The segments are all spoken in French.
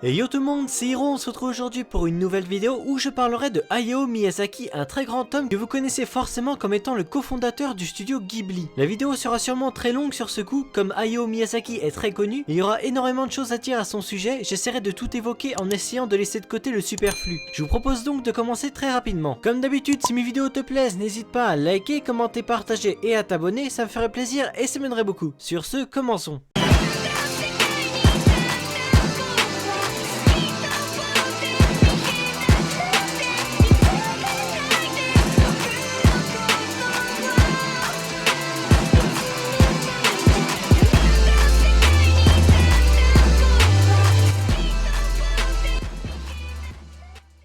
Et yo tout le monde, c'est Hiro, on se retrouve aujourd'hui pour une nouvelle vidéo où je parlerai de Hayao Miyazaki, un très grand homme que vous connaissez forcément comme étant le cofondateur du studio Ghibli. La vidéo sera sûrement très longue sur ce coup, comme Hayao Miyazaki est très connu, il y aura énormément de choses à dire à son sujet, j'essaierai de tout évoquer en essayant de laisser de côté le superflu. Je vous propose donc de commencer très rapidement. Comme d'habitude, si mes vidéos te plaisent, n'hésite pas à liker, commenter, partager et à t'abonner, ça me ferait plaisir et ça m'aiderait beaucoup. Sur ce, commençons.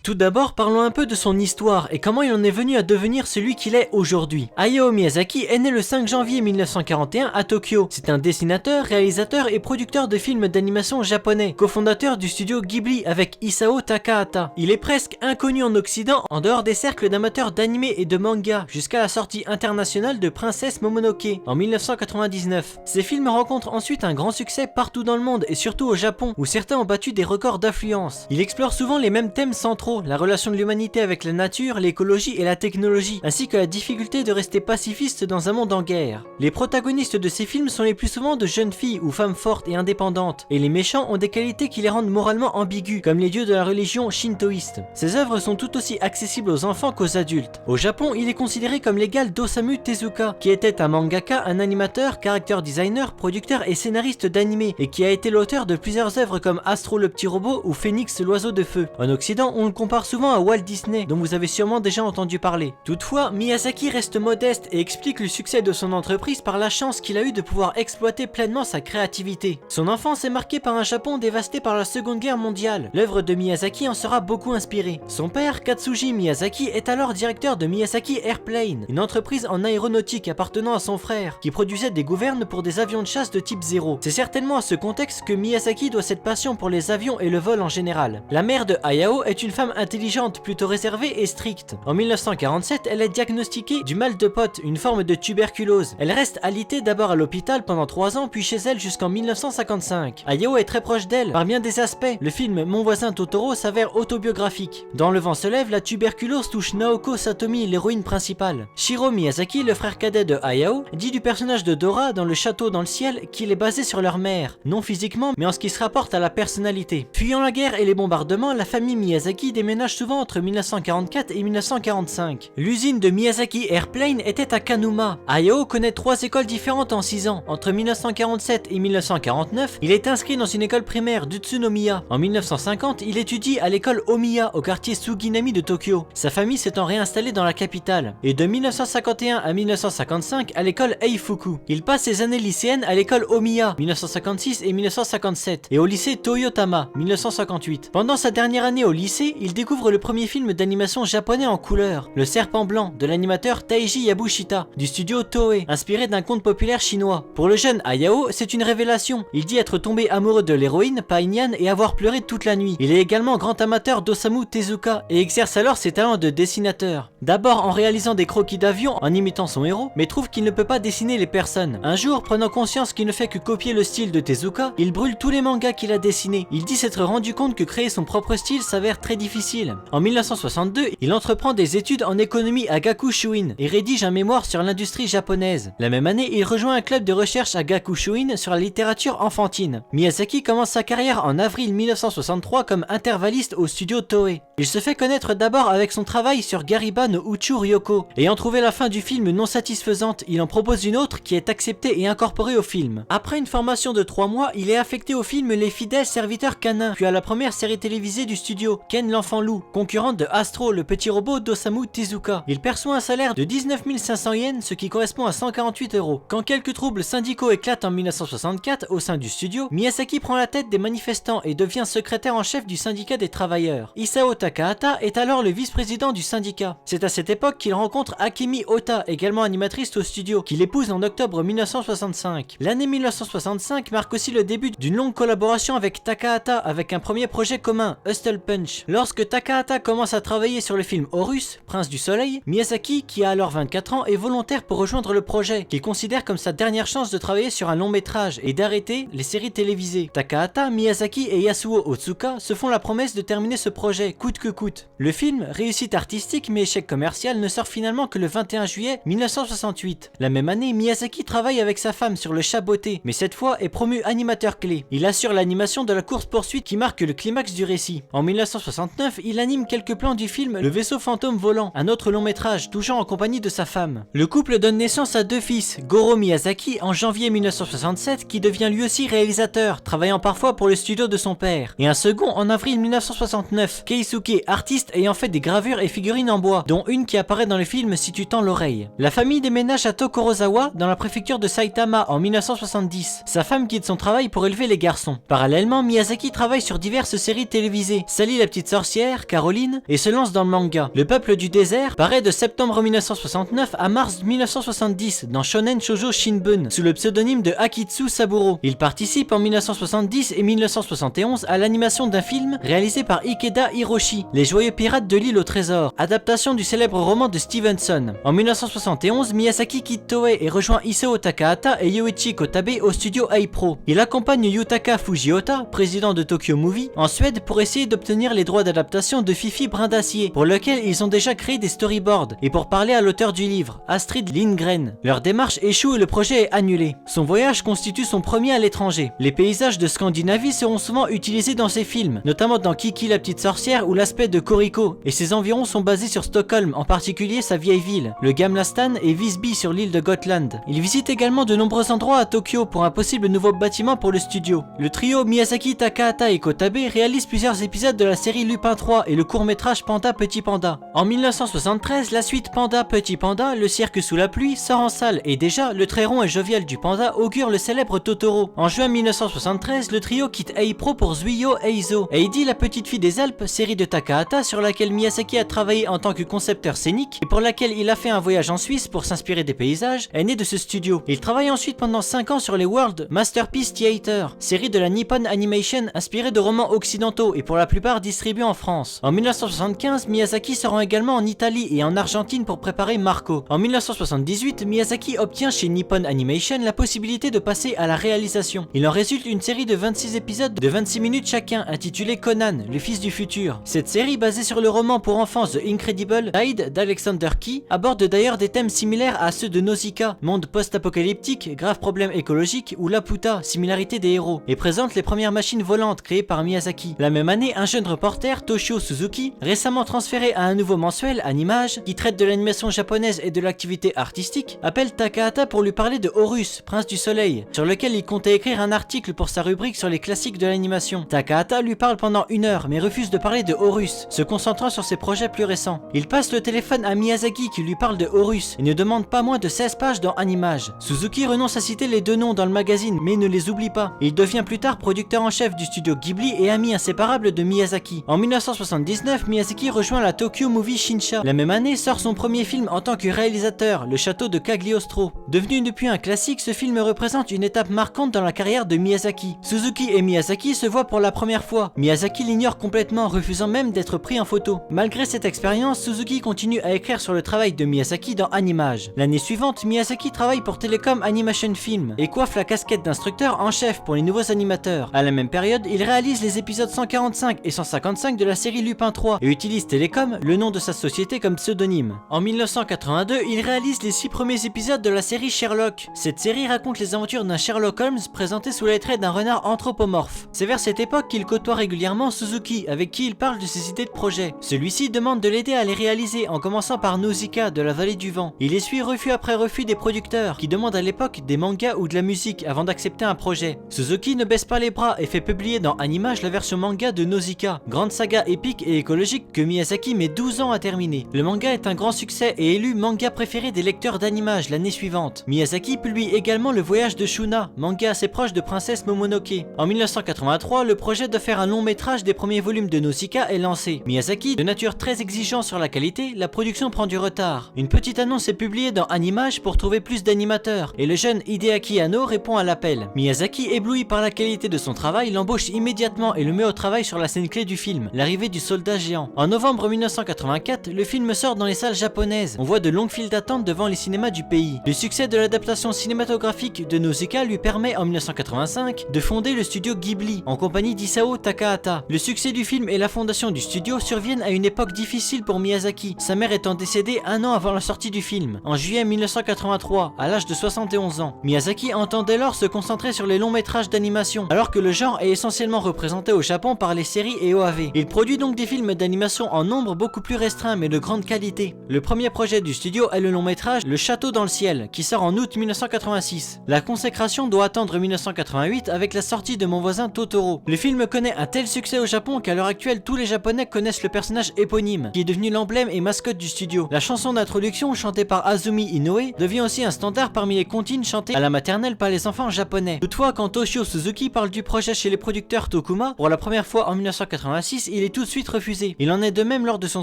Tout d'abord, parlons un peu de son histoire et comment il en est venu à devenir celui qu'il est aujourd'hui. Hayao Miyazaki est né le 5 janvier 1941 à Tokyo. C'est un dessinateur, réalisateur et producteur de films d'animation japonais, cofondateur du studio Ghibli avec Isao Takahata. Il est presque inconnu en Occident en dehors des cercles d'amateurs d'anime et de manga, jusqu'à la sortie internationale de Princesse Momonoke en 1999. Ces films rencontrent ensuite un grand succès partout dans le monde et surtout au Japon, où certains ont battu des records d'affluence. Il explore souvent les mêmes thèmes centraux, la relation de l'humanité avec la nature, l'écologie et la technologie, ainsi que la difficulté de rester pacifiste dans un monde en guerre. Les protagonistes de ces films sont les plus souvent de jeunes filles ou femmes fortes et indépendantes, et les méchants ont des qualités qui les rendent moralement ambigus, comme les dieux de la religion shintoïste. Ces œuvres sont tout aussi accessibles aux enfants qu'aux adultes. Au Japon, il est considéré comme l'égal d'Osamu Tezuka, qui était un mangaka, un animateur, character designer, producteur et scénariste d'anime, et qui a été l'auteur de plusieurs œuvres comme Astro le petit robot ou Phoenix l'oiseau de feu. En Occident, on le compare souvent à Walt Disney, dont vous avez sûrement déjà entendu parler. Toutefois, Miyazaki reste modeste et explique le succès de son entreprise par la chance qu'il a eu de pouvoir exploiter pleinement sa créativité. Son enfance est marquée par un Japon dévasté par la Seconde Guerre mondiale. L'œuvre de Miyazaki en sera beaucoup inspirée. Son père, Katsuji Miyazaki, est alors directeur de Miyazaki Airplane, une entreprise en aéronautique appartenant à son frère, qui produisait des gouvernes pour des avions de chasse de type 0. C'est certainement à ce contexte que Miyazaki doit cette passion pour les avions et le vol en général. La mère de Hayao est une femme intelligente, plutôt réservée et stricte. En 1947, elle est diagnostiquée du mal de Pot, une forme de tuberculose. Elle reste alitée d'abord à l'hôpital pendant 3 ans, puis chez elle jusqu'en 1955. Hayao est très proche d'elle, par bien des aspects. Le film Mon voisin Totoro s'avère autobiographique. Dans Le vent se lève, la tuberculose touche Naoko Satomi, l'héroïne principale. Shiro Miyazaki, le frère cadet de Hayao, dit du personnage de Dora dans Le château dans le ciel qu'il est basé sur leur mère, non physiquement, mais en ce qui se rapporte à la personnalité. Fuyant la guerre et les bombardements, la famille Miyazaki déménage souvent entre 1944 et 1945. L'usine de Miyazaki Airplane était à Kanuma. Hayao connaît 3 écoles différentes en 6 ans. Entre 1947 et 1949, il est inscrit dans une école primaire d'Utsunomiya. En 1950, il étudie à l'école Omiya au quartier Suginami de Tokyo. Sa famille s'étant réinstallée dans la capitale. Et de 1951 à 1955 à l'école Eifuku. Il passe ses années lycéennes à l'école Omiya, 1956 et 1957, et au lycée Toyotama, 1958. Pendant sa dernière année au lycée, il découvre le premier film d'animation japonais en couleur, Le Serpent Blanc, de l'animateur Taiji Yabushita, du studio Toei, inspiré d'un conte populaire chinois. Pour le jeune Hayao, c'est une révélation. Il dit être tombé amoureux de l'héroïne, Painyan, et avoir pleuré toute la nuit. Il est également grand amateur d'Osamu Tezuka, et exerce alors ses talents de dessinateur. D'abord en réalisant des croquis d'avion en imitant son héros, mais trouve qu'il ne peut pas dessiner les personnes. Un jour, prenant conscience qu'il ne fait que copier le style de Tezuka, il brûle tous les mangas qu'il a dessinés. Il dit s'être rendu compte que créer son propre style s'avère très difficile. En 1962, il entreprend des études en économie à Gakushuin et rédige un mémoire sur l'industrie japonaise. La même année, il rejoint un club de recherche à Gakushuin sur la littérature enfantine. Miyazaki commence sa carrière en avril 1963 comme intervalliste au studio Toei. Il se fait connaître d'abord avec son travail sur Gariba no Uchu Ryoko. Ayant trouvé la fin du film non satisfaisante, il en propose une autre qui est acceptée et incorporée au film. Après une formation de 3 mois, il est affecté au film Les fidèles serviteurs canins, puis à la première série télévisée du studio, Ken l'enfant loup, concurrente de Astro le petit robot d'Osamu Tezuka. Il perçoit un salaire de 19 500 yens, ce qui correspond à 148 €. Quand quelques troubles syndicaux éclatent en 1964 au sein du studio, Miyazaki prend la tête des manifestants et devient secrétaire en chef du syndicat des travailleurs. Isao Takahata est alors le vice-président du syndicat. C'est à cette époque qu'il rencontre Akemi Ota, également animatrice au studio, qu'il épouse en octobre 1965. L'année 1965 marque aussi le début d'une longue collaboration avec Takahata avec un premier projet commun, Hustle Punch. Lorsque Lorsque Takahata commence à travailler sur le film Horus, Prince du Soleil, Miyazaki, qui a alors 24 ans, est volontaire pour rejoindre le projet, qu'il considère comme sa dernière chance de travailler sur un long métrage et d'arrêter les séries télévisées. Takahata, Miyazaki et Yasuo Otsuka se font la promesse de terminer ce projet, coûte que coûte. Le film, réussite artistique mais échec commercial, ne sort finalement que le 21 juillet 1968. La même année, Miyazaki travaille avec sa femme sur Le Chat Botté, mais cette fois est promu animateur clé. Il assure l'animation de la course-poursuite qui marque le climax du récit. En 1969, il anime quelques plans du film Le Vaisseau Fantôme Volant, un autre long métrage, toujours en compagnie de sa femme. Le couple donne naissance à deux fils, Goro Miyazaki en janvier 1967, qui devient lui aussi réalisateur, travaillant parfois pour le studio de son père, et un second en avril 1969, Keisuke, artiste ayant fait des gravures et figurines en bois, dont une qui apparaît dans le film Si tu tends l'oreille. La famille déménage à Tokorozawa, dans la préfecture de Saitama en 1970. Sa femme quitte son travail pour élever les garçons. Parallèlement, Miyazaki travaille sur diverses séries télévisées, Sally la petite sorcière, Caroline, et se lance dans le manga. Le peuple du désert paraît de septembre 1969 à mars 1970 dans Shonen Shoujo Shinbun, sous le pseudonyme de Akitsu Saburo. Il participe en 1970 et 1971 à l'animation d'un film réalisé par Ikeda Hiroshi, Les Joyeux Pirates de l'île au trésor, adaptation du célèbre roman de Stevenson. En 1971, Miyazaki quitte Toei et rejoint Isao Takahata et Yoichi Kotabe au studio iPro. Il accompagne Yutaka Fujiota, président de Tokyo Movie, en Suède pour essayer d'obtenir les droits d'adaptation de Fifi Brin d'Acier, pour lequel ils ont déjà créé des storyboards, et pour parler à l'auteur du livre, Astrid Lindgren. Leur démarche échoue et le projet est annulé. Son voyage constitue son premier à l'étranger. Les paysages de Scandinavie seront souvent utilisés dans ses films, notamment dans Kiki la petite sorcière ou l'aspect de Koriko, et ses environs sont basés sur Stockholm, en particulier sa vieille ville, le Gamla Stan et Visby sur l'île de Gotland. Il visite également de nombreux endroits à Tokyo pour un possible nouveau bâtiment pour le studio. Le trio Miyazaki, Takahata et Kotabe réalise plusieurs épisodes de la série Lupin 3 et le court-métrage Panda Petit Panda. En 1973, la suite Panda Petit Panda, le cirque sous la pluie, sort en salle et déjà, le très rond et jovial du panda augure le célèbre Totoro. En juin 1973, le trio quitte Eipro pour Zuiyo Eizo. Heidi, la petite fille des Alpes, série de Takahata sur laquelle Miyazaki a travaillé en tant que concepteur scénique et pour laquelle il a fait un voyage en Suisse pour s'inspirer des paysages, est née de ce studio. Il travaille ensuite pendant 5 ans sur les World Masterpiece Theater, série de la Nippon Animation inspirée de romans occidentaux et pour la plupart distribuée en France. En 1975, Miyazaki se rend également en Italie et en Argentine pour préparer Marco. En 1978, Miyazaki obtient chez Nippon Animation la possibilité de passer à la réalisation. Il en résulte une série de 26 épisodes de 26 minutes chacun, intitulée Conan, le fils du futur. Cette série, basée sur le roman pour enfants The Incredible Tide d'Alexander Key, aborde d'ailleurs des thèmes similaires à ceux de Nausicaa, monde post-apocalyptique, grave problème écologique, ou Laputa, similarité des héros, et présente les premières machines volantes créées par Miyazaki. La même année, un jeune reporter, Toshio Suzuki, récemment transféré à un nouveau mensuel, Animage, qui traite de l'animation japonaise et de l'activité artistique, appelle Takahata pour lui parler de Horus, Prince du Soleil, sur lequel il comptait écrire un article pour sa rubrique sur les classiques de l'animation. Takahata lui parle pendant 1 heure, mais refuse de parler de Horus, se concentrant sur ses projets plus récents. Il passe le téléphone à Miyazaki qui lui parle de Horus et ne demande pas moins de 16 pages dans Animage. Suzuki renonce à citer les 2 noms dans le magazine mais ne les oublie pas. Il devient plus tard producteur en chef du studio Ghibli et ami inséparable de Miyazaki. En 1979, Miyazaki rejoint la Tokyo Movie Shinsha. La même année sort son premier film en tant que réalisateur, Le Château de Cagliostro. Devenu depuis un classique, ce film représente une étape marquante dans la carrière de Miyazaki. Suzuki et Miyazaki se voient pour la première fois. Miyazaki l'ignore complètement, refusant même d'être pris en photo. Malgré cette expérience, Suzuki continue à écrire sur le travail de Miyazaki dans Animage. L'année suivante, Miyazaki travaille pour Telecom Animation Film et coiffe la casquette d'instructeur en chef pour les nouveaux animateurs. À la même période, il réalise les épisodes 145 et 155 de la série Lupin 3 et utilise Telecom, le nom de sa société, comme pseudonyme. En 1982, il réalise les 6 premiers épisodes de la série Sherlock. Cette série raconte les aventures d'un Sherlock Holmes présenté sous les traits d'un renard anthropomorphe. C'est vers cette époque qu'il côtoie régulièrement Suzuki, avec qui il parle de ses idées de projet. Celui-ci demande de l'aider à les réaliser en commençant par Nausicaa de la vallée du vent. Il essuie refus après refus des producteurs qui demandent à l'époque des mangas ou de la musique avant d'accepter un projet. Suzuki ne baisse pas les bras et fait publier dans Animage la version manga de Nausicaa, grande saga épique et écologique que Miyazaki met 12 ans à terminer. Le manga est un grand succès et élu manga préféré des lecteurs d'Animage l'année suivante. Miyazaki publie également Le Voyage de Shuna, manga assez proche de Princesse Momonoke. En 1983, le projet de faire un long métrage des premiers volumes de Nausicaa est lancé. Miyazaki, de nature très exigeant sur la qualité, la production prend du retard. Une petite annonce est publiée dans Animage pour trouver plus d'animateurs, et le jeune Hideaki Anno répond à l'appel. Miyazaki, ébloui par la qualité de son travail, l'embauche immédiatement et le met au travail sur la scène clé du film, l'arrivée du soldat géant. En novembre 1984, le film sort dans les salles japonaises. On voit de longues files d'attente devant les cinémas du pays. Le succès de l'adaptation cinématographique de Nausicaa lui permet en 1985 de fonder le studio Ghibli en compagnie d'Isao Takahata. Le succès du film et la fondation du studio surviennent à une époque difficile pour Miyazaki, sa mère étant décédée un an avant la sortie du film, en juillet 1983, à l'âge de 71 ans. Miyazaki entend dès lors se concentrer sur les longs métrages d'animation, alors que le genre est essentiellement représenté au Japon par les séries et OAV. Il produit donc des films d'animation en nombre beaucoup plus restreint mais de grande qualité. Le premier projet du studio est le long métrage Le Château dans le ciel, qui sort en août 1986. La consécration doit attendre 1988 avec la sortie de Mon voisin Totoro. Le film connaît un tel succès au Japon qu'à l'heure actuelle tous les Japonais connaissent le personnage éponyme, qui est devenu l'emblème et mascotte du studio. La chanson d'introduction chantée par Azumi Inoue devient aussi un standard parmi les comptines chantées à la maternelle par les enfants japonais. Toutefois, quand Toshio Suzuki parle du projet chez les producteurs Tokuma pour la première fois en 1986, il est tout de suite refusé. Il en est de même lors de son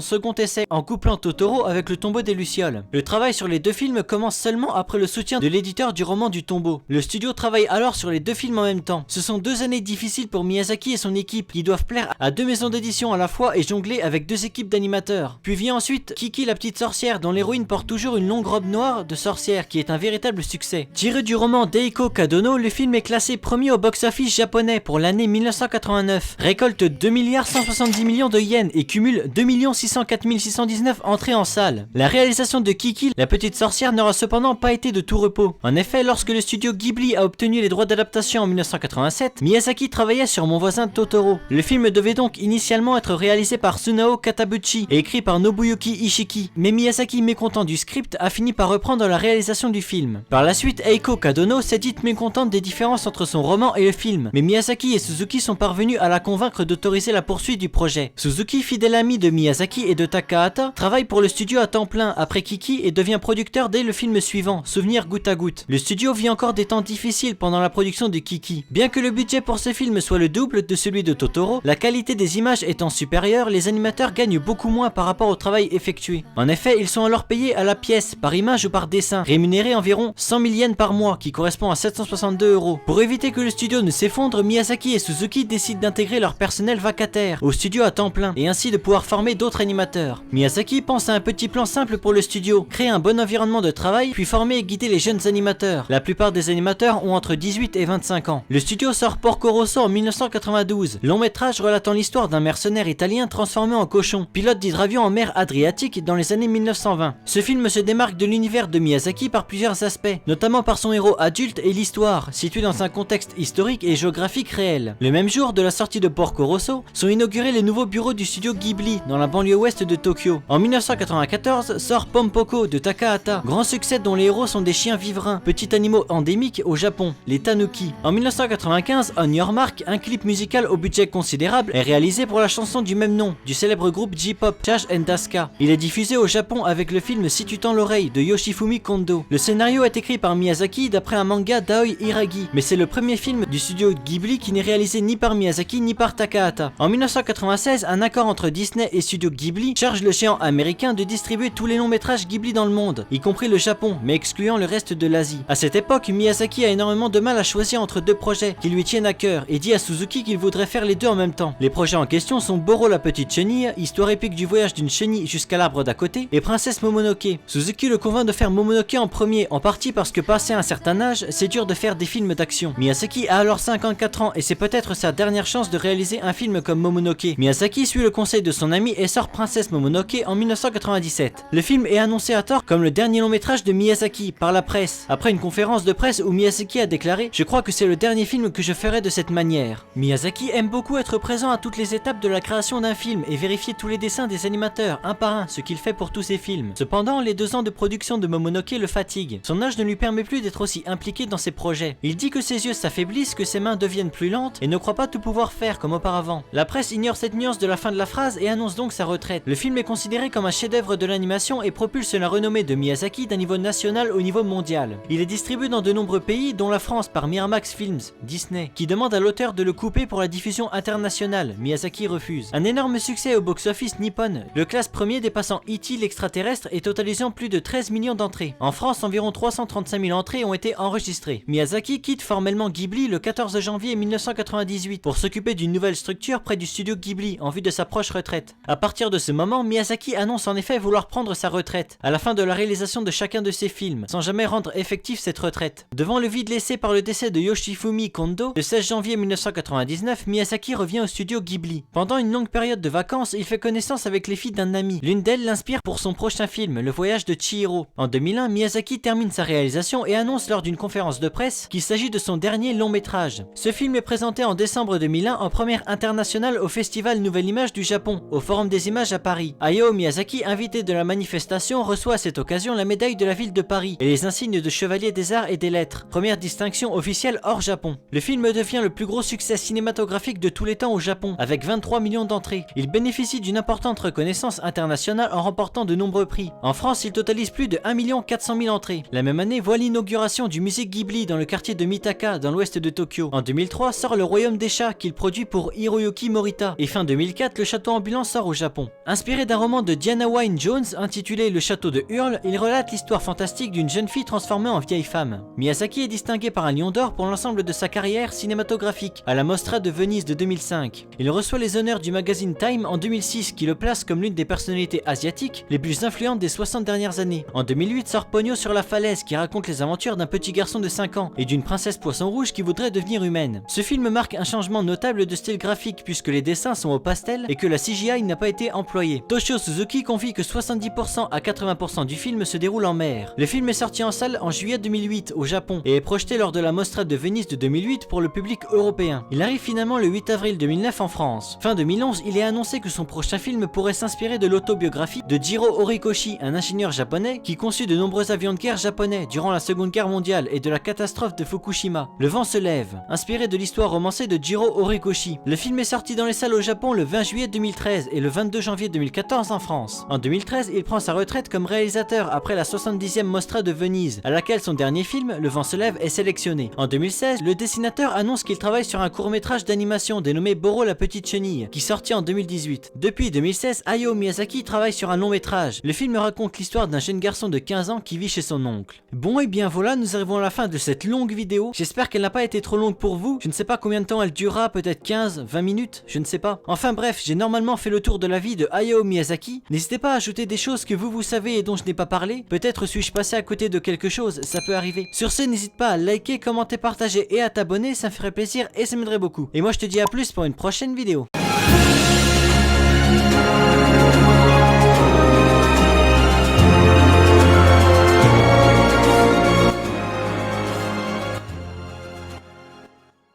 second essai en couplant Totoro avec Le tombeau des lucioles. Le travail sur les deux films commence seulement après le soutien de l'éditeur du roman du tombeau. Le studio travaille alors sur les deux films en même temps. Ce sont 2 années difficiles pour Miyazaki et son équipe qui doivent plaire à 2 maisons d'édition à la fois et jongler avec 2 équipes d'animateurs. Puis vient ensuite Kiki la petite sorcière dont l'héroïne porte toujours une longue robe noire de sorcière qui est un véritable succès. Tiré du roman d'Eiko Kadono, le film est classé premier au box-office japonais pour l'année 1989, récolte 2 170 millions de yens et cumule 2 604 619 entrées en salle. La réalisation de Kiki la petite sorcière n'aura cependant pas été de tout repos. En effet, lorsque le studio Ghibli a obtenu les droits d'adaptation en 1987, Miyazaki travaillait sur Mon voisin Totoro. Le film devait donc initialement être réalisé par Sunao Katabuchi et écrit par Nobuyuki Ishiki, mais Miyazaki, mécontent du script, a fini par reprendre la réalisation du film. Par la suite, Eiko Kadono s'est dite mécontente des différences entre son roman et le film, mais Miyazaki et Suzuki sont parvenus à la convaincre d'autoriser la poursuite du projet. Suzuki, fidèle ami de Miyazaki et de Takahata, travaille pour le studio à temps plein après Kiki et devient producteur dès le film suivant, Souvenir goutte à goutte. Le studio vit encore des temps difficiles pendant la production de Kiki. Bien que le budget pour ce film soit le double de celui de Totoro, la qualité des images étant supérieure, les animateurs gagnent beaucoup moins par rapport au travail effectué. En effet, ils sont alors payés à la pièce, par image ou par dessin, rémunérés environ 100 000 yens par mois, qui correspond à 762 €. Pour éviter que le studio ne s'effondre, Miyazaki et Suzuki décident d'intégrer leur personnel vacataire au studio à temps plein, et ainsi de pouvoir former d'autres animateurs. Miyazaki pense à un petit plan simple pour le studio, créer un bon environnement de travail, puis former et guider les jeunes animateurs. La plupart des animateurs ont entre 18 et 25 ans. Le studio sort Porco Rosso en 1992, long métrage relatant l'histoire d'un mercenaire italien transformé en cochon, pilote d'hydravion en mer Adriatique dans les années 1920. Ce film se démarque de l'univers de Miyazaki par plusieurs aspects, notamment par son héros adulte et l'histoire, située dans un contexte historique et géographique réel. Le même jour de la sortie de Porco Rosso, sont inaugurés les nouveaux bureaux du studio Ghibli, dans la banlieue ouest de Tokyo. En 1994, sort Pompoko de Takahata, grand succès dont les héros sont des chiens vivrains, petits animaux endémiques au Japon, les tanuki. En 1995, On Your Mark, un clip musical au budget considérable, est réalisé pour la chanson du même nom, du célèbre groupe J-pop Chage and Daska. Il est diffusé au Japon avec le film Si tu tends l'oreille de Yoshifumi Kondo. Le scénario est écrit par Miyazaki d'après un manga d'Aoi Hiragi, mais c'est le premier film du studio Ghibli qui n'est réalisé ni par Miyazaki ni par Takahata. En 1996, un accord entre Disney et Studio Ghibli charge le géant américain de distribuer tous les longs métrages Ghibli dans le monde, y compris le Japon, mais excluant le reste de l'Asie. À cette époque, Miyazaki a énormément de mal à choisir entre 2 projets qui lui tiennent à cœur et dit à Suzuki qu'il voudrait faire les 2 en même temps. Les projets en question sont Boro la petite chenille, histoire épique du voyage d'une chenille jusqu'à l'arbre d'à côté, et Princesse Momonoke. Suzuki le convainc de faire Momonoke en premier, en partie parce que passé un certain âge, c'est dur de faire des films d'action. Miyazaki a alors 54 ans et c'est peut-être sa dernière chance de réaliser un film comme Momonoke. Miyazaki suit le conseil de son ami et sort Princesse Momonoke en 1997. Le film est annoncé à tort comme le dernier long métrage de Miyazaki par la presse, après une conférence de presse où Miyazaki a déclaré « Je crois que c'est le dernier film que je ferai de cette manière ». Miyazaki aime beaucoup être présent à toutes les étapes de la création d'un film et vérifier tous les dessins des animateurs un par un, ce qu'il fait pour tous ses films. Cependant, les 2 ans de production de Momonoke le fatiguent. Son âge ne lui permet plus d'être aussi impliqué dans ses projets. Il dit que ses yeux s'affaiblissent, que ses mains deviennent plus lentes et ne croit pas tout pouvoir faire comme auparavant. La presse ignore cette nuance de la fin de la phrase et annonce donc sa retraite. Le film est considéré comme un chef-d'œuvre de l'animation et propulse la renommée de Miyazaki d'un niveau national au niveau mondial. Il est distribué dans de nombreux pays, dont la France par Miramax Films, Disney, qui demande à l'auteur de le couper pour la diffusion internationale. Miyazaki refuse. Un énorme succès au box-office nippon, le classe premier dépassant E.T. l'extraterrestre et totalisant plus de 13 millions d'entrées. En France, environ 335 000 entrées ont été enregistrées. Miyazaki quitte formellement Ghibli le 14 janvier 1998 pour s'occuper d'une nouvelle structure près du studio Ghibli Ghibli en vue de sa proche retraite. À partir de ce moment, Miyazaki annonce en effet vouloir prendre sa retraite à la fin de la réalisation de chacun de ses films, sans jamais rendre effectif cette retraite. Devant le vide laissé par le décès de Yoshifumi Kondo, le 16 janvier 1999, Miyazaki revient au studio Ghibli. Pendant une longue période de vacances, il fait connaissance avec les filles d'un ami. L'une d'elles l'inspire pour son prochain film, Le Voyage de Chihiro. En 2001, Miyazaki termine sa réalisation et annonce lors d'une conférence de presse qu'il s'agit de son dernier long métrage. Ce film est présenté en décembre 2001 en première internationale au Festival Nouvelle Image du Japon, au Forum des Images à Paris. Hayao Miyazaki, invité de la manifestation, reçoit à cette occasion la médaille de la ville de Paris et les insignes de chevalier des arts et des lettres, première distinction officielle hors Japon. Le film devient le plus gros succès cinématographique de tous les temps au Japon, avec 23 millions d'entrées. Il bénéficie d'une importante reconnaissance internationale en remportant de nombreux prix. En France, il totalise plus de 1 400 000 entrées. La même année voit l'inauguration du musée Ghibli dans le quartier de Mitaka, dans l'ouest de Tokyo. En 2003 sort Le Royaume des Chats qu'il produit pour Hiroyuki Morita. Et fin 2004, Le Château ambulant sort au Japon. Inspiré d'un roman de Diana Wynne Jones intitulé Le Château de Hurle, il relate l'histoire fantastique d'une jeune fille transformée en vieille femme. Miyazaki est distingué par un lion d'or pour l'ensemble de sa carrière cinématographique à la Mostra de Venise de 2005. Il reçoit les honneurs du magazine Time en 2006 qui le place comme l'une des personnalités asiatiques les plus influentes des 60 dernières années. En 2008 sort Pogno sur la falaise qui raconte les aventures d'un petit garçon de 5 ans et d'une princesse poisson rouge qui voudrait devenir humaine. Ce film marque un changement notable de style graphique puisque les dessins sont au pastel et que la CGI n'a pas été employée. Toshio Suzuki confie que 70% à 80% du film se déroule en mer. Le film est sorti en salle en juillet 2008 au Japon et est projeté lors de la Mostra de Venise de 2008 pour le public européen. Il arrive finalement le 8 avril 2009 en France. Fin 2011, il est annoncé que son prochain film pourrait s'inspirer de l'autobiographie de Jiro Horikoshi, un ingénieur japonais qui conçut de nombreux avions de guerre japonais durant la Seconde Guerre mondiale et de la catastrophe de Fukushima. Le vent se lève, inspiré de l'histoire romancée de Jiro Horikoshi. Le film est sorti dans les salles au Japon le 20 juillet 2013 et le 22 janvier 2014 en France. En 2013, il prend sa retraite comme réalisateur après la 70e Mostra de Venise, à laquelle son dernier film, Le vent se lève, est sélectionné. En 2016, le dessinateur annonce qu'il travaille sur un court-métrage d'animation dénommé Boro la petite chenille, qui sortit en 2018. Depuis 2016, Hayao Miyazaki travaille sur un long-métrage. Le film raconte l'histoire d'un jeune garçon de 15 ans qui vit chez son oncle. Bon et bien voilà, nous arrivons à la fin de cette longue vidéo. J'espère qu'elle n'a pas été trop longue pour vous. Je ne sais pas combien de temps elle durera, peut-être 15, 20 minutes, je ne sais pas. Enfin bref, j'ai normalement fait le tour de la vie de Hayao Miyazaki. N'hésitez pas à ajouter des choses que vous savez et dont je n'ai pas parlé. Peut-être suis-je passé à côté de quelque chose, ça peut arriver. Sur ce, n'hésite pas à liker, commenter, partager et à t'abonner, ça me ferait plaisir et ça m'aiderait beaucoup. Et moi je te dis à plus pour une prochaine vidéo.